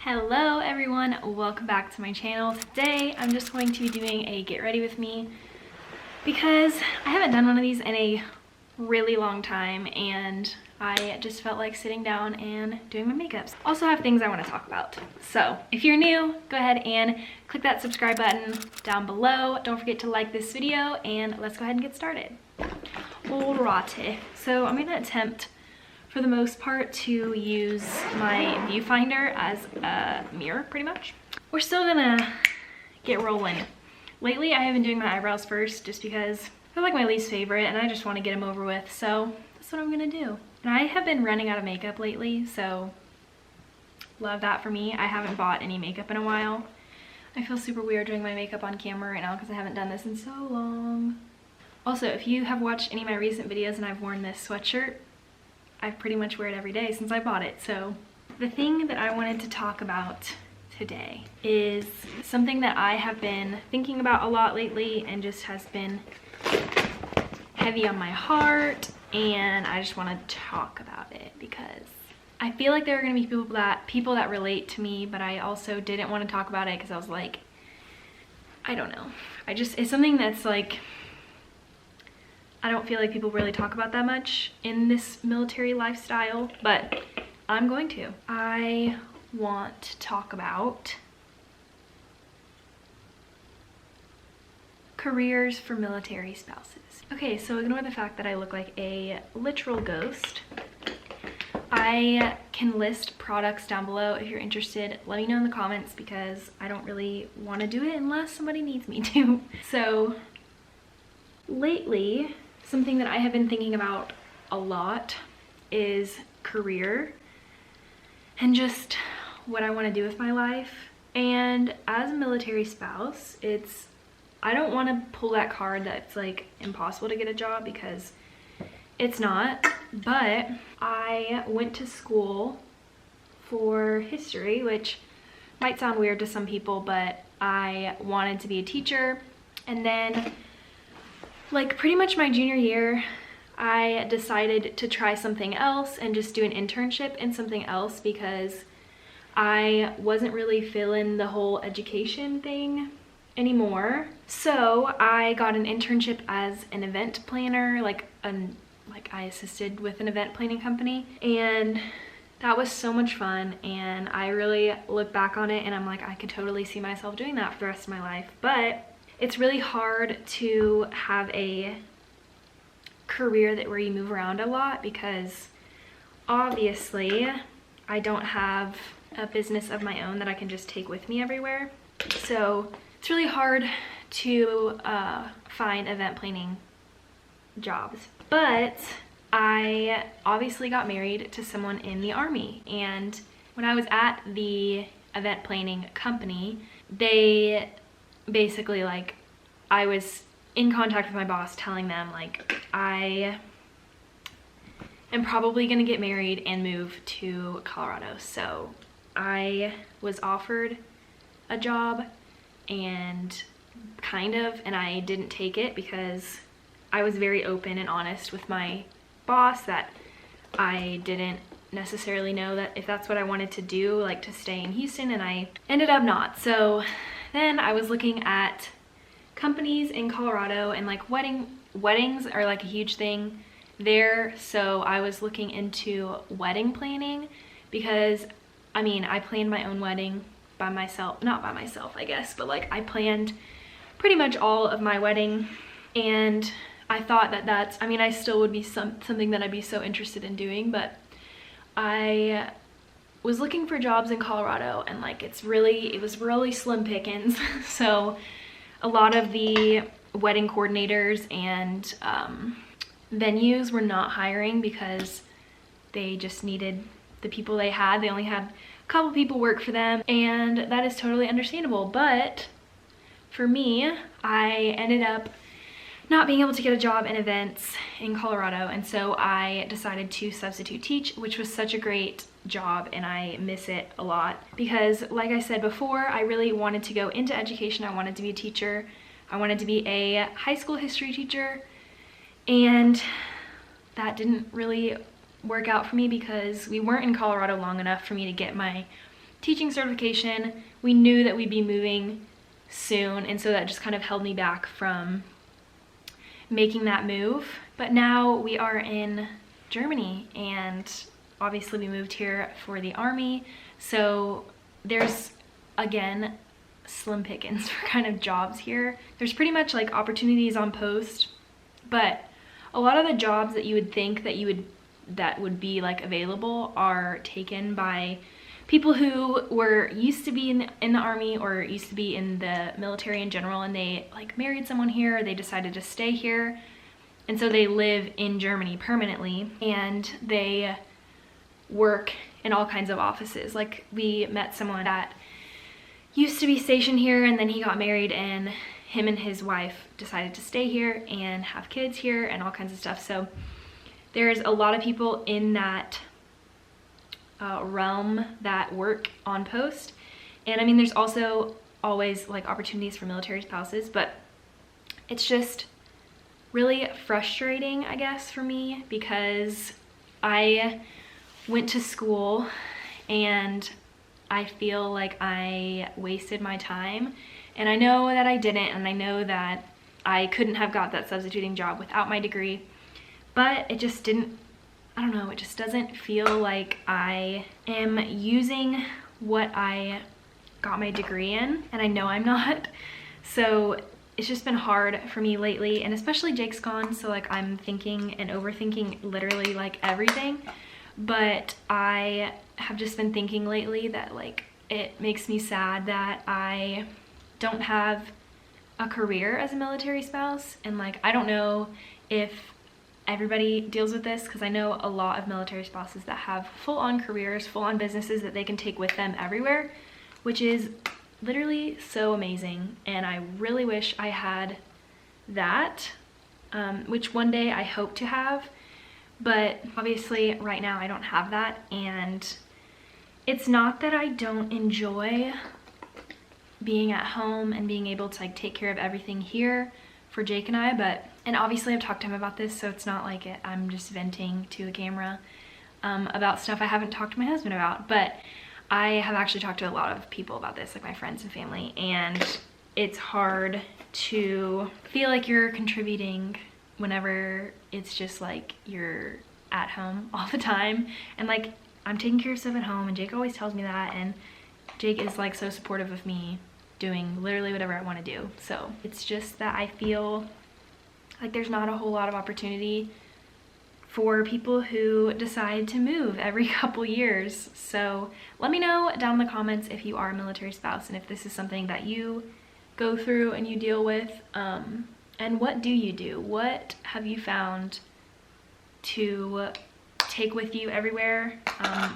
Hello everyone, welcome back to my channel. Today I'm just going to be doing a get ready with me because I haven't done one of these in a really long time and I just felt like sitting down and doing my makeups. Also have things I want to talk about. So if you're new, go ahead and click that subscribe button down below. Don't forget to like this video and let's go ahead and get started. Alrighty, so I'm gonna attempt for the most part to use my viewfinder as a mirror pretty much. We're still gonna get rolling. Lately I have been doing my eyebrows first just because they're like my least favorite and I just want to get them over with, so that's what I'm gonna do. And I have been running out of makeup lately, so love that for me. I haven't bought any makeup in a while. I feel super weird doing my makeup on camera right now because I haven't done this in so long. Also, if you have watched any of my recent videos and I've worn this sweatshirt, I pretty much wear it every day since I bought it. So the thing that I wanted to talk about today is something that I have been thinking about a lot lately and just has been heavy on my heart, and I just want to talk about it because I feel like there are going to be people that relate to me, but I also didn't want to talk about it because I was like, I don't know. It's something that's like, I don't feel like people really talk about that much in this military lifestyle, but I'm going to. I want to talk about careers for military spouses. Okay, so ignore the fact that I look like a literal ghost. I can list products down below if you're interested. Let me know in the comments because I don't really want to do it unless somebody needs me to. So lately, something that I have been thinking about a lot is career and just what I want to do with my life. And as a military spouse, I don't want to pull that card that's like impossible to get a job because it's not, but I went to school for history, which might sound weird to some people, but I wanted to be a teacher. And then like pretty much my junior year, I decided to try something else and just do an internship in something else because I wasn't really feeling the whole education thing anymore. So I got an internship as an event planner, like I assisted with an event planning company, and that was so much fun, and I really look back on it and I'm like, I could totally see myself doing that for the rest of my life. But it's really hard to have a career where you move around a lot because obviously I don't have a business of my own that I can just take with me everywhere. So it's really hard to find event planning jobs. But I obviously got married to someone in the Army, and when I was at the event planning company, they basically, like, I was in contact with my boss telling them like I am probably gonna get married and move to Colorado. So I was offered a job and I didn't take it because I was very open and honest with my boss that I didn't necessarily know that if that's what I wanted to do, like to stay in Houston, and I ended up not. So then I was looking at companies in Colorado, and like weddings are like a huge thing there. So I was looking into wedding planning because I mean, I planned my own wedding by myself, not by myself I guess, but like I planned pretty much all of my wedding, and I thought that I still would be something that I'd be so interested in doing, but I was looking for jobs in Colorado and like it was really slim pickings. So a lot of the wedding coordinators and venues were not hiring because they just needed the people they had. They only had a couple people work for them, and that is totally understandable. But for me, I ended up not being able to get a job in events in Colorado, and so I decided to substitute teach, which was such a great job and I miss it a lot because, like I said before, I really wanted to go into education. I wanted to be a teacher. I wanted to be a high school history teacher, and that didn't really work out for me because we weren't in Colorado long enough for me to get my teaching certification. We knew that we'd be moving soon, and so that just kind of held me back from making that move. But now we are in Germany, and obviously we moved here for the army, so there's, again, slim pickings for kind of jobs here. There's pretty much like opportunities on post, but a lot of the jobs that you would think that would be like available are taken by people who were used to be in the army or used to be in the military in general, and they like married someone here, or they decided to stay here, and so they live in Germany permanently, and they work in all kinds of offices. Like, we met someone that used to be stationed here, and then he got married, and him and his wife decided to stay here and have kids here and all kinds of stuff. So there's a lot of people in that realm that work on post. And I mean, there's also always like opportunities for military spouses, but it's just really frustrating, I guess, for me, because I went to school and I feel like I wasted my time, and I know that I didn't, and I know that I couldn't have got that substituting job without my degree, but it just didn't, I don't know, it just doesn't feel like I am using what I got my degree in, and I know I'm not. So it's just been hard for me lately, and especially Jake's gone, so like I'm thinking and overthinking literally like everything. But I have just been thinking lately that like it makes me sad that I don't have a career as a military spouse, and like I don't know if everybody deals with this, because I know a lot of military spouses that have full-on careers, full-on businesses that they can take with them everywhere, which is literally so amazing, and I really wish I had that, which one day I hope to have. But obviously right now I don't have that, and it's not that I don't enjoy being at home and being able to like take care of everything here for Jake and I, and obviously I've talked to him about this, so it's not like I'm just venting to a camera about stuff I haven't talked to my husband about. But I have actually talked to a lot of people about this, like my friends and family, and it's hard to feel like you're contributing whenever it's just like you're at home all the time, and like I'm taking care of stuff at home, and Jake always tells me that, and Jake is like so supportive of me doing literally whatever I want to do. So it's just that I feel like there's not a whole lot of opportunity for people who decide to move every couple years. So let me know down in the comments if you are a military spouse and if this is something that you go through and you deal with. And what do you do? What have you found to take with you everywhere?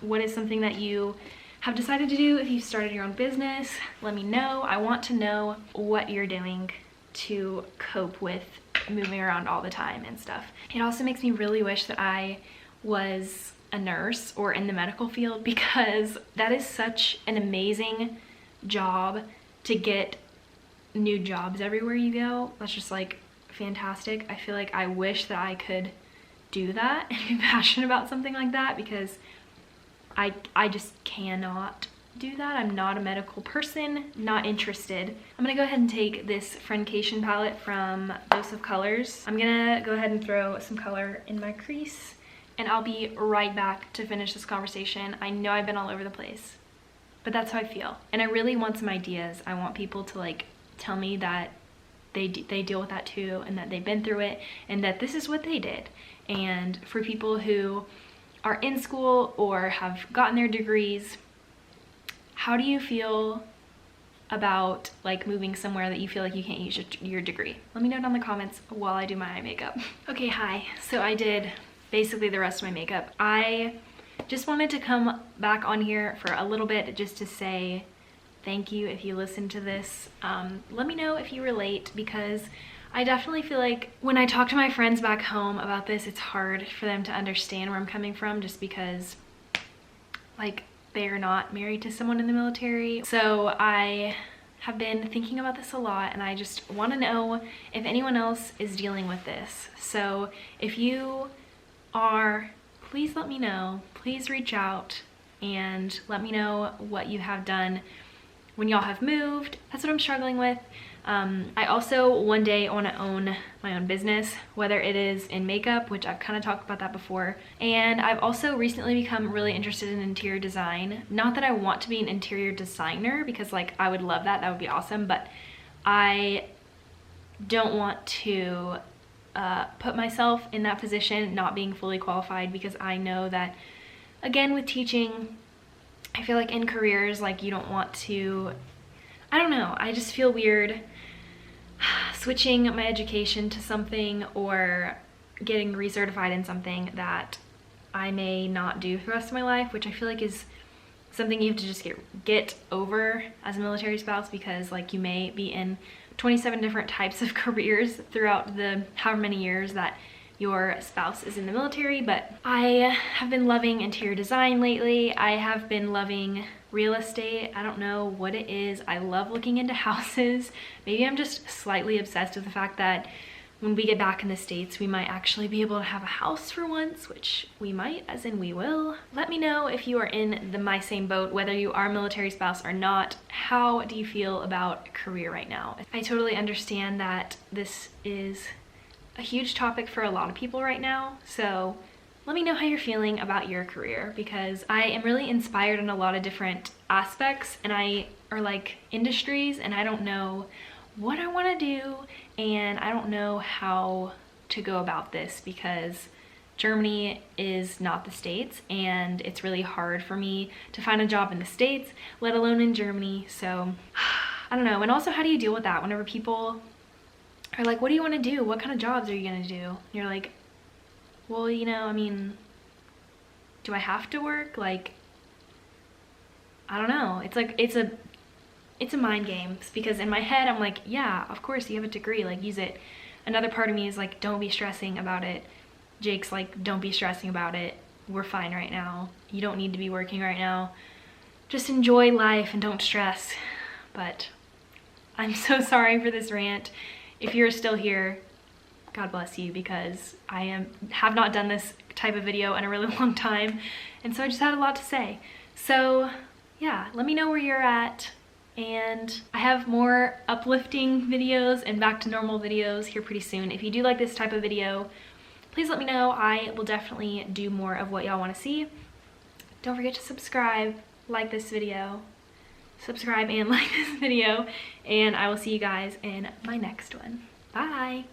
What is something that you have decided to do if you started your own business? Let me know. I want to know what you're doing to cope with moving around all the time and stuff. It also makes me really wish that I was a nurse or in the medical field, because that is such an amazing job to get new jobs everywhere you go. That's just like fantastic. I feel like I wish that I could do that and be passionate about something like that, because I just cannot do that. I'm not a medical person, not interested. I'm gonna go ahead and take this Friendcation palette from Dose of Colors. I'm gonna go ahead and throw some color in my crease, and I'll be right back to finish this conversation. I know I've been all over the place, but that's how I feel. And I really want some ideas. I want people to like tell me that they deal with that too, and that they've been through it, and that this is what they did. And for people who are in school or have gotten their degrees, how do you feel about like moving somewhere that you feel like you can't use your degree? Let me know down in the comments while I do my eye makeup. Okay, hi. So I did basically the rest of my makeup. I just wanted to come back on here for a little bit just to say thank you if you listen to this. Let me know if you relate, because I definitely feel like when I talk to my friends back home about this, it's hard for them to understand where I'm coming from, just because like they are not married to someone in the military. So I have been thinking about this a lot, and I just want to know if anyone else is dealing with this. So if you are, please let me know. Please reach out. and let me know what you have done when y'all have moved. That's what I'm struggling with. I also one day want to own my own business, whether it is in makeup, which I've kind of talked about that before. And I've also recently become really interested in interior design. Not that I want to be an interior designer, because like I would love that, that would be awesome, but I don't want to put myself in that position not being fully qualified, because I know that, again, with teaching, I feel like in careers, like you don't want to, I don't know, I just feel weird switching my education to something or getting recertified in something that I may not do for the rest of my life, which I feel like is something you have to just get over as a military spouse, because like you may be in 27 different types of careers throughout the however many years that your spouse is in the military. But I have been loving interior design lately. I have been loving real estate. I don't know what it is. I love looking into houses. Maybe I'm just slightly obsessed with the fact that when we get back in the States, we might actually be able to have a house for once, which we might, as in we will. Let me know if you are in my same boat, whether you are a military spouse or not. How do you feel about career right now? I totally understand that this is a huge topic for a lot of people right now, so let me know how you're feeling about your career, because I am really inspired in a lot of different aspects or like industries, and I don't know what I want to do, and I don't know how to go about this, because Germany is not the States, and it's really hard for me to find a job in the States, let alone in Germany. So I don't know. And also, how do you deal with that whenever people are like, what do you want to do? What kind of jobs are you going to do? And you're like, well, you know, I mean, do I have to work? Like, I don't know. It's like, it's a mind game, because in my head, I'm like, yeah, of course you have a degree, like use it. Another part of me is like, don't be stressing about it. Jake's like, don't be stressing about it. We're fine right now. You don't need to be working right now. Just enjoy life and don't stress. But I'm so sorry for this rant. If you're still here, God bless you, because I have not done this type of video in a really long time, and so I just had a lot to say. So yeah, let me know where you're at, and I have more uplifting videos and back to normal videos here pretty soon. If you do like this type of video, please let me know. I will definitely do more of what y'all want to see. Don't forget to subscribe, like this video, subscribe and like this video, and I will see you guys in my next one. Bye!